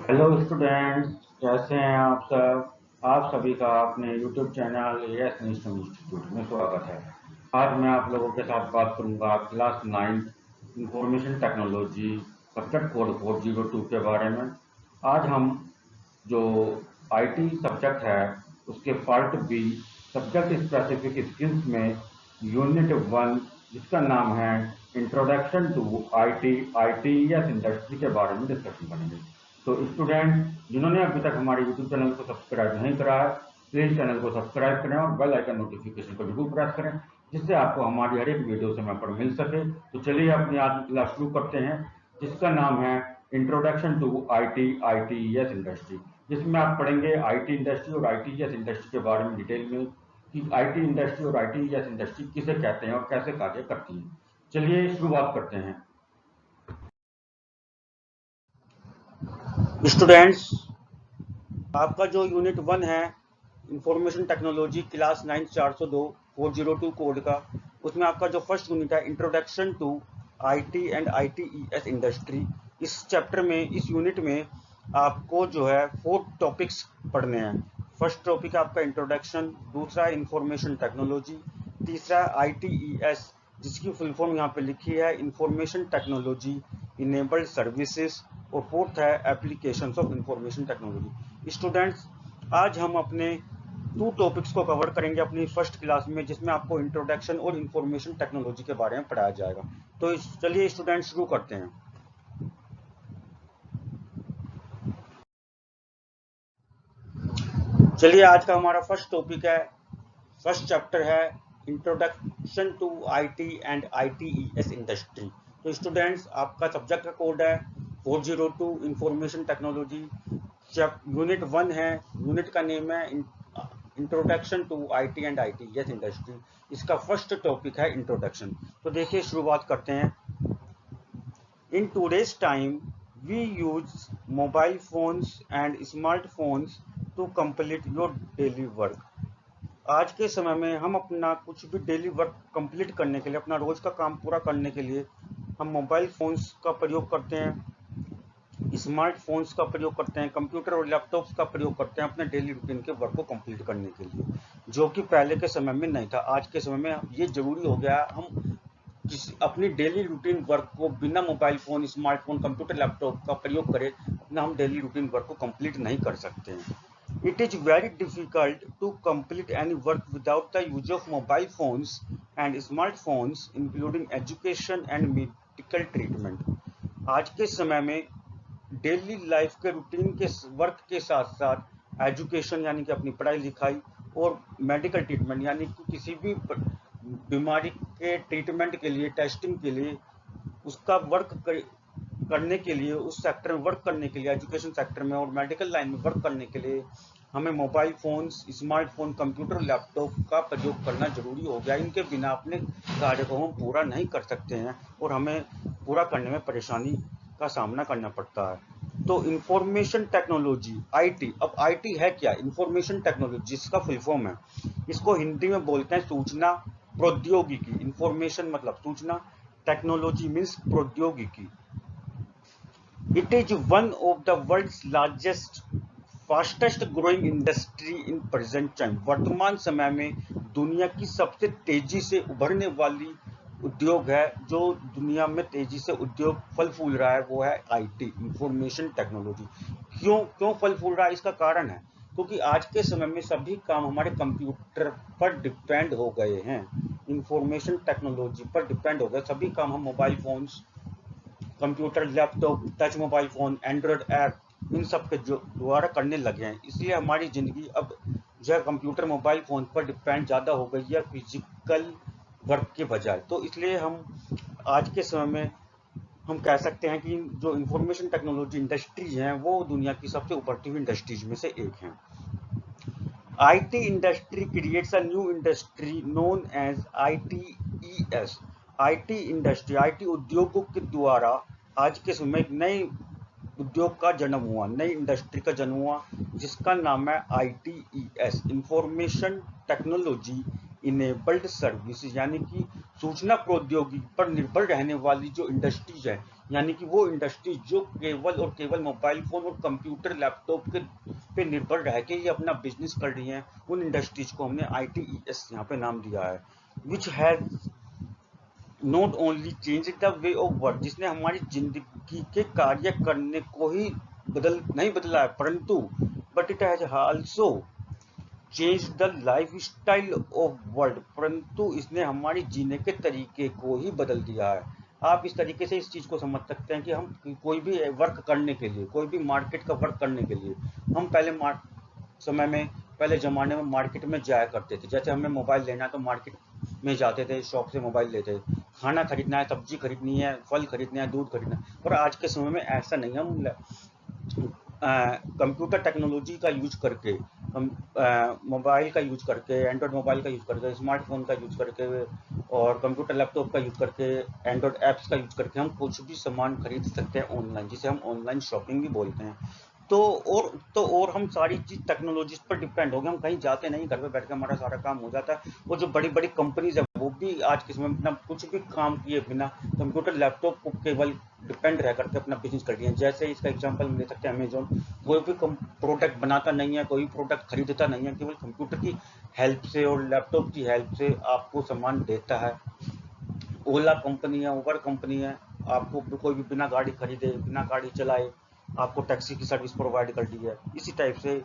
Hello students, कैसे हैं आप सब। आप सभी का अपने YouTube channel as national institute में स्वागत है। आज मैं आप लोगों के साथ बात करूंगा class 9 information technology subject code 402 के बारे में। आज हम जो आईटी सब्जेक्ट है उसके part be subject specific skills में यूनिट 1 जिसका नाम है इंट्रोडक्शन टू आईटीएस इंडस्ट्री के बारे में डिस्कशन करेंगे। तो स्टूडेंट जिन्होंने अभी तक हमारे यूट्यूब चैनल को सब्सक्राइब नहीं करा है, प्लीज चैनल को सब्सक्राइब करें और बेल आइकन नोटिफिकेशन को जरूर प्रेस करें, जिससे आपको हमारी हर एक वीडियो समय पर मिल सके। तो चलिए अपनी आज की क्लास शुरू करते हैं, जिसका नाम है इंट्रोडक्शन टू आईटीएस इंडस्ट्री, जिसमें आप पढ़ेंगे आईटी इंडस्ट्री और आईटीएस इंडस्ट्री के बारे में डिटेल में कि आईटी इंडस्ट्री और आईटीएस इंडस्ट्री किसे कहते हैं और कैसे कार्य करती है। चलिए शुरुआत करते हैं। स्टूडेंट्स, आपका जो यूनिट 1 है इंफॉर्मेशन टेक्नोलॉजी क्लास 9 402 402 कोड का, उसमें आपका जो फर्स्ट यूनिट है introduction to IT and ITES industry. इस चैप्टर में, इस यूनिट में आपको जो है 4 टॉपिक्स पढ़ने हैं। फर्स्ट टॉपिक आपका इंट्रोडक्शन, दूसरा इंफॉर्मेशन टेक्नोलॉजी, तीसरा आईटीईएस जिसकी फुल फॉर्म यहाँ पे लिखी है इंफॉर्मेशन टेक्नोलॉजी इनेबल्ड सर्विसेज, और फोर्थ है applications of information technology. Students, आज हम अपने 2 टॉपिक्स को कवर करेंगे अपनी फर्स्ट क्लास में, जिसमें आपको इंट्रोडक्शन और इंफॉर्मेशन टेक्नोलॉजी के बारे में पढ़ाया जाएगा। तो चलिए स्टूडेंट शुरू करते हैं। चलिए आज का हमारा फर्स्ट टॉपिक है, फर्स्ट चैप्टर है introduction to IT and ITES industry. तो स्टूडेंट्स, आपका सब्जेक्ट का कोड है 402 इंफॉर्मेशन टेक्नोलॉजी। यूनिट 1 है, यूनिट का नेम है introduction to IT and ITES industry. इसका फर्स्ट टॉपिक है इंट्रोडक्शन। तो देखिए शुरुआत करते हैं। In today's time we use mobile phones and smartphones to complete your daily work. आज के समय में हम अपना कुछ भी डेली वर्क कंप्लीट करने के लिए, अपना रोज का काम पूरा करने के लिए हम मोबाइल फोन्स का प्रयोग करते हैं, स्मार्टफोन्स का प्रयोग करते हैं, कंप्यूटर और लैपटॉप्स का प्रयोग करते हैं अपने डेली रूटीन के वर्क को कंप्लीट करने के लिए, जो कि पहले के समय में नहीं था। आज के समय में ये जरूरी हो गया, हम अपनी डेली रूटीन वर्क को बिना mobile phone, smartphone, computer, laptop का प्रयोग करें अपना हम डेली रूटीन वर्क को कंप्लीट नहीं कर सकते हैं। It is very difficult to complete any work without the use of mobile phones and smartphones, including education and medical treatment. आज के समय में डेली लाइफ के रूटीन के वर्क के साथ साथ एजुकेशन यानी कि अपनी पढ़ाई लिखाई और मेडिकल ट्रीटमेंट यानी कि किसी भी बीमारी के ट्रीटमेंट के लिए, टेस्टिंग के लिए, उसका वर्क करने के लिए, उस सेक्टर में वर्क करने के लिए, एजुकेशन सेक्टर में और मेडिकल लाइन में वर्क करने के लिए हमें mobile phones, smartphone, computer, laptop का प्रयोग करना जरूरी हो गया। इनके बिना अपने कार्य को हम पूरा नहीं कर सकते हैं और हमें पूरा करने में परेशानी का सामना करना पड़ता है। तो इंफॉर्मेशन टेक्नोलॉजी, आईटी। अब आईटी है क्या? इंफॉर्मेशन टेक्नोलॉजी जिसका फुल फॉर्म है, इसको हिंदी में बोलते हैं सूचना प्रौद्योगिकी। इंफॉर्मेशन मतलब सूचना, टेक्नोलॉजी मीन्स प्रौद्योगिकी। It is one of the world's largest, fastest growing industry in present time. वर्तमान समय में दुनिया की सबसे तेजी से उभरने वाली उद्योग है, जो दुनिया में तेजी से उद्योग फल फूल रहा है, वो है आईटी, इंफॉर्मेशन टेक्नोलॉजी। क्यों फल फूल रहा है? इसका कारण है क्योंकि आज के समय में सभी काम हमारे कंप्यूटर पर डिपेंड हो गए हैं, इंफॉर्मेशन टेक्नोलॉजी पर डिपेंड हो गए। सभी काम हम mobile phones, computer, laptop, touch mobile phone, Android app, इन सब के जो द्वारा करने लगे हैं। इसलिए हमारी जिंदगी अब जो है कंप्यूटर, मोबाइल फोन पर डिपेंड ज़्यादा हो गई है फिजिकल वर्क के बजाय। तो इसलिए हम आज के समय में हम कह सकते हैं कि जो इंफॉर्मेशन टेक्नोलॉजी इंडस्ट्रीज हैं वो दुनिया की सबसे उभरती हुई इंडस्ट्रीज में से एक हैं। IT industry creates a new industry known as ITES. IT industry, IT उद्योगों के द्वारा आज के समय में एक नए उद्योग का जन्म हुआ, नई इंडस्ट्री का जन्म हुआ, जिसका नाम है ITES, information technology enabled service, यानी कि सूचना प्रौद्योगिकी पर निर्भर रहने वाली जो इंडस्ट्रीज है, यानी कि वो इंडस्ट्री जो केवल और केवल मोबाइल फोन और कंप्यूटर लैपटॉप के पे निर्भर रह के ये अपना बिजनेस कर रही हैं, उन इंडस्ट्रीज को हमने ITES यहाँ पे नाम दिया है। Which has not only change the way of work, जिसने हमारी जिंदगी के कार्य करने को ही नहीं बदला है, परंतु but it has also change the life style of world, परंतु इसने हमारी जीने के तरीके को ही बदल दिया है। आप इस तरीके से इस चीज को समझ सकते हैं कि हम कोई भी वर्क करने के लिए, कोई भी मार्केट का वर्क करने के लिए, हम समय में, पहले जमाने में मार्केट में जाया करते थे। जैसे हमें मोबाइल लेना है तो मार्केट में जाते थे, शॉप से मोबाइल लेते, खाना खरीदना है, सब्जी खरीदनी है, फल खरीदना है, दूध खरीदना है। पर आज के समय में ऐसा नहीं है। हम कंप्यूटर टेक्नोलॉजी का यूज करके, मोबाइल का यूज करके, एंड्रॉयड मोबाइल का यूज करके, स्मार्टफोन का यूज करके और कंप्यूटर लैपटॉप का यूज करके, एंड्रॉयड ऐप्स का यूज करके हम कुछ भी सामान खरीद सकते हैं ऑनलाइन, जिसे हम ऑनलाइन शॉपिंग भी बोलते हैं। और हम सारी चीज टेक्नोलॉजीज पर डिपेंड हो गए। हम कहीं जाते नहीं, घर पे बैठ के हमारा सारा काम हो जाता है। वो जो बड़ी बड़ी कंपनीज है वो भी आज के समय में अपना कुछ भी काम किए बिना कंप्यूटर लैपटॉप को केवल डिपेंड रह करके अपना बिजनेस कर रही है। जैसे इसका एग्जांपल हम ले सकते हैं अमेजोन, कोई भी प्रोडक्ट बनाता नहीं है, कोई प्रोडक्ट खरीदता नहीं है, केवल कंप्यूटर की हेल्प से और लैपटॉप की हेल्प से आपको सामान देता है। ओला कंपनी है, उबर कंपनी है, आपको कोई भी बिना गाड़ी खरीदे, बिना गाड़ी चलाए आपको टैक्सी की सर्विस प्रोवाइड कर दी है। इसी टाइप से,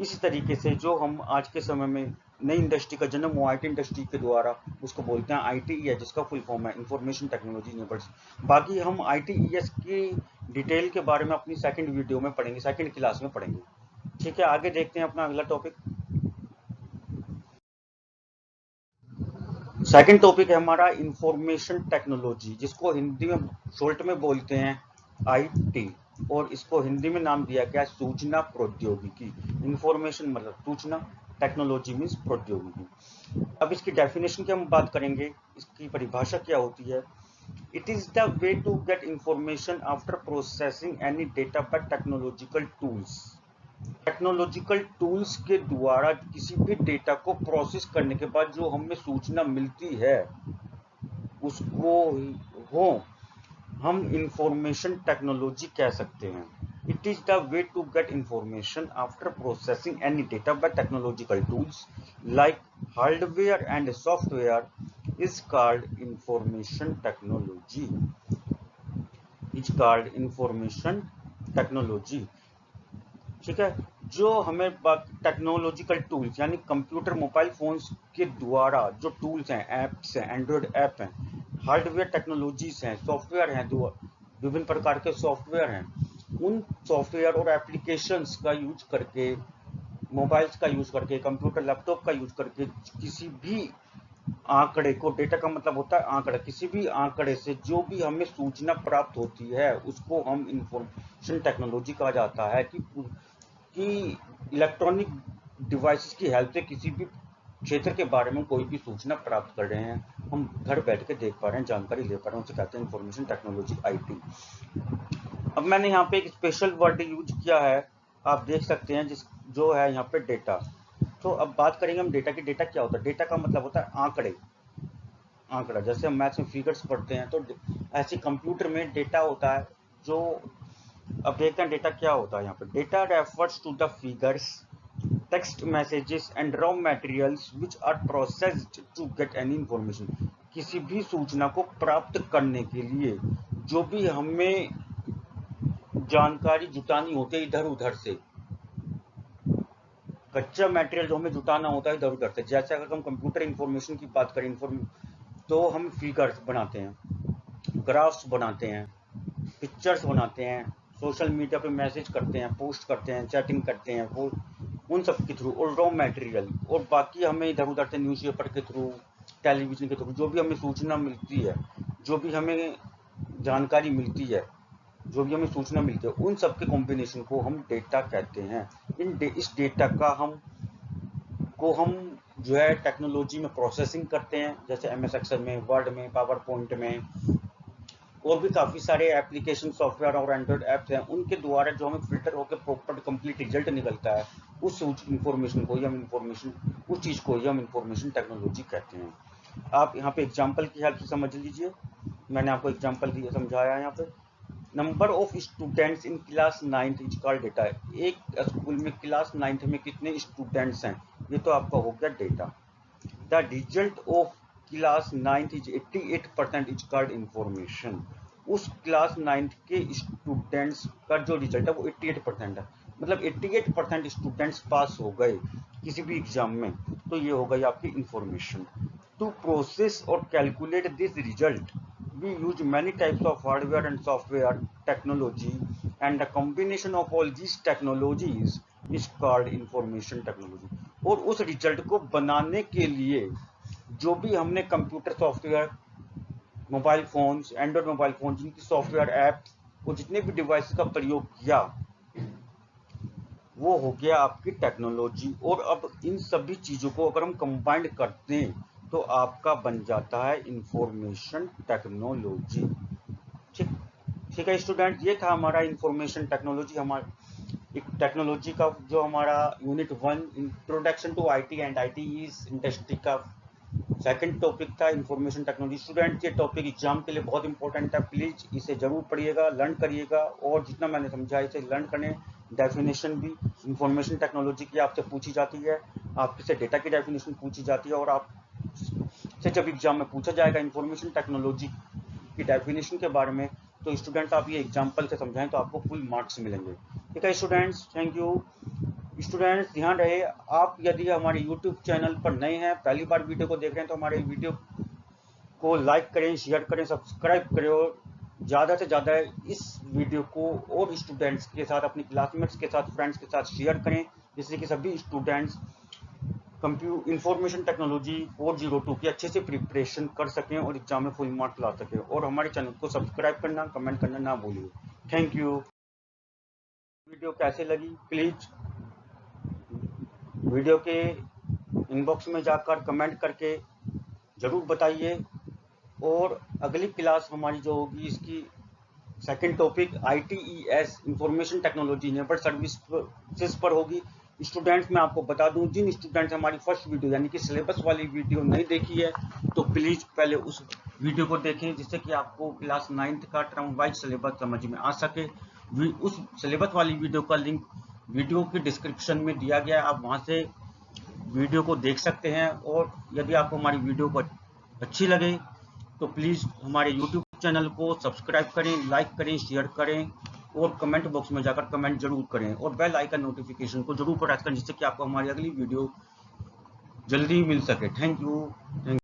इसी तरीके से जो हम आज के समय में नई इंडस्ट्री का जन्म हुआ IT इंडस्ट्री के द्वारा, उसको बोलते हैं ITE है, जिसका फुल फॉर्म है इंफॉर्मेशन टेक्नोलॉजी यूनिवर्सिटी। बाकी हम ITES की डिटेल के बारे में अपनी सेकंड वीडियो में पढ़ेंगे, सेकंड क्लास में पढ़ेंगे। ठीक है, आगे देखते हैं अपना अगला टॉपिक। सेकंड टॉपिक है हमारा इंफॉर्मेशन टेक्नोलॉजी, जिसको हिंदी में शॉर्ट में बोलते हैं IT, और इसको हिंदी में नाम दिया गया सूचना प्रौद्योगिकी। इंफॉर्मेशन मतलब सूचना, टेक्नोलॉजी मीन्स प्रौद्योगिकी। अब इसकी डेफिनेशन की हम बात करेंगे, इसकी परिभाषा क्या होती है। It is the way to get information after processing any data by technological tools. Technological tools के द्वारा किसी भी डेटा को प्रोसेस करने के बाद जो हमें सूचना मिलती है उसको हो हम इंफॉर्मेशन टेक्नोलॉजी कह सकते हैं। It is the way to get information after processing any data by technological tools like hardware and software is called information technology, is called information technology. ठीक है, जो हमें टेक्नोलॉजिकल टूल्स यानी कंप्यूटर मोबाइल फोन्स के द्वारा जो tools हैं, apps हैं, एंड्रॉयड ऐप हैं, हार्डवेयर टेक्नोलॉजीज हैं, सॉफ्टवेयर हैं, विभिन्न प्रकार के सॉफ्टवेयर हैं, उन सॉफ्टवेयर और एप्लीकेशंस का यूज करके, मोबाइल्स का यूज करके, कंप्यूटर लैपटॉप का यूज करके किसी भी आंकड़े को, डेटा का मतलब होता है आंकड़ा, किसी भी आंकड़े से जो भी हमें सूचना प्राप्त होती है उसको हम इंफॉर्मेशन टेक्नोलॉजी कहा जाता है। कि इलेक्ट्रॉनिक डिवाइसेस की हेल्प से किसी भी क्षेत्र के बारे में कोई भी सूचना प्राप्त कर रहे हैं, हम घर बैठ के देख पा रहे हैं, जानकारी ले पा रहे हैं, उसे कहते हैं इंफॉर्मेशन टेक्नोलॉजी IT। अब मैंने यहाँ पे एक स्पेशल वर्ड यूज किया है, आप देख सकते हैं, जो है यहाँ पे डेटा। तो अब बात करेंगे हम डेटा की। डेटा क्या होता है? डेटा का मतलब होता है आंकड़े, आंकड़ा। जैसे हम मैथ्स में फिगर्स पढ़ते हैं तो ऐसे कंप्यूटर में डेटा होता है जो, अब देखते हैं डेटा क्या होता है यहाँ पे। Data refers to the figures, text messages and raw materials which are processed to get any information. किसी भी सूचना को प्राप्त करने के लिए जो भी हमें जानकारी जुटानी होती है इधर उधर से, कच्चा मटेरियल जो हमें जुटाना होता है इधर उधर से, जैसे अगर हम कंप्यूटर इंफॉर्मेशन की बात करें, तो हम फिगर्स बनाते हैं, ग्राफ्स बनाते हैं, पिक्चर्स बनाते हैं, सोशल मीडिया पे मैसेज करते हैं, पोस्ट करते हैं, चैटिंग करते हैं, वो उन सब के थ्रू, और रॉ मटेरियल, और बाकी हमें इधर उधर से न्यूज़पेपर के थ्रू, टेलीविजन के थ्रू जो भी हमें सूचना मिलती है, जो भी हमें जानकारी मिलती है, जो भी हमें सूचना मिलती है, उन सब के कॉम्बिनेशन को हम डेटा कहते हैं। इस डेटा का हम जो है टेक्नोलॉजी में प्रोसेसिंग करते हैं, जैसे MS एक्सेल में, वर्ड में, पावर पॉइंट में, और भी काफ़ी सारे एप्लीकेशन, सॉफ्टवेयर और एंड्रॉयड ऐप्स हैं, उनके द्वारा जो हमें फिल्टर होकर प्रॉपर कंप्लीट रिजल्ट निकलता है, उस इंफॉर्मेशन को ही हम इंफॉर्मेशन टेक्नोलॉजी कहते हैं। आप यहाँ पे एग्जाम्पल की हेल्प से समझ लीजिए, मैंने आपको एग्जाम्पल दिया समझाया है यहाँ पे। Number of students in class 9th is called data. एक स्कूल में क्लास 9th में कितने स्टूडेंट्स हैं, ये तो आपका हो गया data. The result of class 9th is 88% is called information. उस क्लास 9th के स्टूडेंट्स का जो रिजल्ट है वो 88% है, मतलब 88% स्टूडेंट्स पास हो गए किसी भी एग्जाम में, तो ये हो गई आपकी इंफॉर्मेशन। टू प्रोसेस और calculate this result we use many types of hardware and software technology, and the combination of all these technologies is called information technology। और उस रिजल्ट को बनाने के लिए जो भी हमने computer software, mobile phones, Android mobile phone, जिनकी सॉफ्टवेयर ऐप और जितने भी डिवाइस का प्रयोग किया, वो हो गया आपकी टेक्नोलॉजी। और अब इन सभी चीजों को अगर हम कंबाइंड करते हैं तो आपका बन जाता है इंफॉर्मेशन टेक्नोलॉजी। ठीक ठीक है स्टूडेंट, ये था हमारा इंफॉर्मेशन टेक्नोलॉजी, हमारा एक टेक्नोलॉजी का जो हमारा unit 1 introduction to IT and IT industry का सेकंड टॉपिक था इंफॉर्मेशन टेक्नोलॉजी। स्टूडेंट, ये टॉपिक एग्जाम के लिए बहुत इंपॉर्टेंट है, प्लीज इसे जरूर पढ़िएगा, लर्न करिएगा, और जितना मैंने समझा इसे लर्न करें। डेफिनेशन भी इंफॉर्मेशन टेक्नोलॉजी की आपसे पूछी जाती है, आपसे डेटा की डेफिनेशन पूछी जाती है, और आपसे जब एग्जाम में पूछा जाएगा इंफॉर्मेशन टेक्नोलॉजी की डेफिनेशन के बारे में, तो स्टूडेंट आप ये एग्जाम्पल से समझाएं तो आपको फुल मार्क्स मिलेंगे। ठीक है स्टूडेंट्स, थैंक यू। स्टूडेंट्स ध्यान रहे, आप यदि हमारे YouTube चैनल पर नए हैं, पहली बार वीडियो को देख रहे हैं, तो हमारे वीडियो को लाइक करें, शेयर करें, सब्सक्राइब करें, और ज़्यादा से ज़्यादा इस वीडियो को और स्टूडेंट्स के साथ, अपने क्लासमेट्स के साथ, फ्रेंड्स के साथ शेयर करें, जिससे कि सभी स्टूडेंट्स इंफॉर्मेशन टेक्नोलॉजी 402 की अच्छे से प्रिपरेशन कर सकें और एग्जाम में फुल मार्क्स ला सकें। और हमारे चैनल को सब्सक्राइब करना, कमेंट करना ना भूलिए। Thank you. वीडियो कैसे लगी प्लीज वीडियो के इनबॉक्स में जाकर कमेंट करके ज़रूर बताइए। और अगली क्लास हमारी जो होगी, इसकी second topic ITES information technology enabled services पर होगी। स्टूडेंट्स मैं आपको बता दूं, जिन स्टूडेंट्स हमारी फर्स्ट वीडियो यानी कि सिलेबस वाली वीडियो नहीं देखी है, तो प्लीज़ पहले उस वीडियो को देखें, जिससे कि आपको क्लास 9th का टर्म वाइज सिलेबस समझ में आ सके। उस सिलेबस वाली वीडियो का लिंक वीडियो के डिस्क्रिप्शन में दिया गया है, आप वहाँ से वीडियो को देख सकते हैं। और यदि आपको हमारी वीडियो को अच्छी लगे तो प्लीज़ हमारे YouTube चैनल को सब्सक्राइब करें, लाइक करें, शेयर करें, और कमेंट बॉक्स में जाकर कमेंट जरूर करें, और बेल आइकन नोटिफिकेशन को जरूर प्रेस करें, जिससे कि आपको हमारी अगली वीडियो जल्दी मिल सके। Thank you.